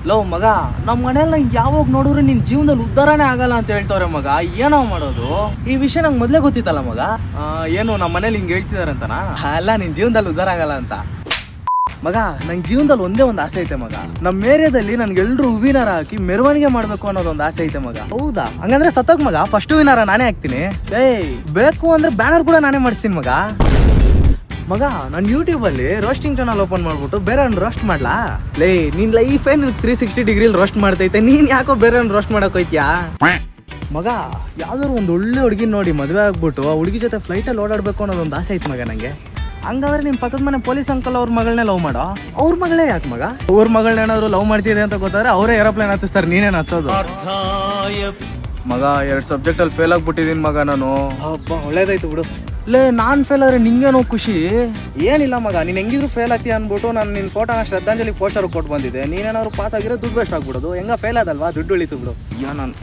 Low ಮಗ, ನಮ್ಮ ಮನೇಲಿ ನಂಗೆ ಯಾವಾಗ ನೋಡಿದ್ರೆ ನಿನ್ ಜೀವನದಲ್ಲಿ ಉದ್ಧಾರನೇ ಆಗಲ್ಲ ಅಂತ ಹೇಳ್ತವ್ರೆ ಮಗ. ಏನೋ ಮಾಡೋದು? ಈ ವಿಷಯ ನಂಗೆ ಮೊದ್ಲೇ ಗೊತ್ತಿತ್ತಲ್ಲ ಮಗ. ಏನು ನಮ್ಮ ಮನೇಲಿ ಹಿಂಗೆ ಹೇಳ್ತಿದಾರಂತನಾ? ಅಲ್ಲ, ನಿನ್ ಜೀವನದಲ್ಲಿ ಉದ್ಧಾರ ಆಗಲ್ಲ ಅಂತ. ಮಗ, ನಂಗೆ ಜೀವನದಲ್ಲಿ ಒಂದೇ ಒಂದು ಆಸೆ ಐತೆ ಮಗ. ನಮ್ಮ ಏರಿಯಾದಲ್ಲಿ ನನ್ಗೆಲ್ರು ಹೂವಿನಾರ ಹಾಕಿ ಮೆರವಣಿಗೆ ಮಾಡ್ಬೇಕು ಅನ್ನೋದೊಂದು ಆಸೆ ಐತೆ ಮಗ. ಹೌದಾ? ಹಂಗಂದ್ರೆ ಸತ್ತೋಗ್ ಮಗ, ಫಸ್ಟ್ ಹೂವಿನಾರ ನಾನೇ ಹಾಕ್ತೀನಿ. ಬೇಕು ಅಂದ್ರೆ ಬ್ಯಾನರ್ ಕೂಡ ನಾನೇ ಮಾಡಿಸ್ತೀನಿ ಮಗ. ಮಗ, ನಾನು ಯೂಟ್ಯೂಬಲ್ಲಿ ರೋಸ್ಟಿಂಗ್ ಚಾನಲ್ ಓಪನ್ ಮಾಡ್ಬಿಟ್ಟು ಬೇರೆ ರೋಸ್ಟ್ ಮಾಡ್ಲಾ? ನಿನ್ ಲೈಫೇ 360 ಡಿಗ್ರಿಲಿ ರೋಸ್ಟ್ ಮಾಡ್ತೈತೆ, ನೀನ್ ಯಾಕೋ ಬೇರೆ ರೋಸ್ಟ್ ಮಾಡಕ್ ಹೋಯ್ತಿಯಾ? ಮಗ, ಯಾವ್ದಾದ್ರು ಒಂದು ಒಳ್ಳೆ ಹುಡುಗಿ ನೋಡಿ ಮದುವೆ ಆಗ್ಬಿಟ್ಟು ಆ ಹುಡುಗಿ ಜೊತೆ ಫ್ಲೈಟಲ್ಲಿ ಓಡಾಡ್ಬೇಕು ಅನ್ನೋದೊಂದು ಆಸೆ ಐತೆ ಮಗ ನಂಗೆ. ಹಂಗಾದ್ರೆ ನಿಮ್ ಪಕ್ಕದ ಮನೆ ಪೊಲೀಸ್ ಅಂಕಲ್ ಅವ್ರ ಮಗಳನ್ನೇ ಲವ್ ಮಾಡೋ. ಅವ್ರ ಮಗಳೇ ಯಾಕೆ ಮಗ? ಅವ್ರ ಮಗಳನ್ನ ಏನಾದ್ರು ಲವ್ ಮಾಡ್ತಿದೆ ಅಂತ ಗೊತ್ತಾದ್ರೆ ಅವರೇ ಏರೋಪ್ಲೇನ್ ಹತ್ತಿಸ್ತಾರೆ, ನೀನೇನು ಹತ್ತೋದು? ಮಗ, 2 ಸಬ್ಜೆಕ್ಟಲ್ಲಿ ಫೇಲ್ ಆಗ್ಬಿಟ್ಟಿದೀನಿ ಮಗ ನಾನು. ಹಬ್ಬ, ಒಳ್ಳೇದಾಯ್ತು ಬಿಡು. ನಾನ್ ಫೇಲ್ ಆದ್ರೆ ನಿಂಗೇನೋ ಖುಷಿ? ಏನಿಲ್ಲ ಮಗ, ನೀನ್ ಹೆಂಗಿದ್ರು ಫೇಲ್ ಆಗ್ತೀಯ ಅನ್ಬಿಟ್ಟು ನಾನು ನಿನ್ ಫೋಟೋನ ಶ್ರದ್ಧಾಂಜಲಿ ಪೋಸ್ಟರ್ ಕೊಟ್ಟು ಬಂದಿದ್ದೆ. ನೀನೇನಾದ್ರು ಪಾಸ್ ಆಗಿರೋ ದುಡ್ಡು ವೇಸ್ಟ್ ಆಗ್ಬಿಡೋದು. ಹೆಂಗ ಫೇಲ್ ಆದಲ್ವಾ, ದುಡ್ಡು ಉಳಿತು ಬಿಡು. ನಾನು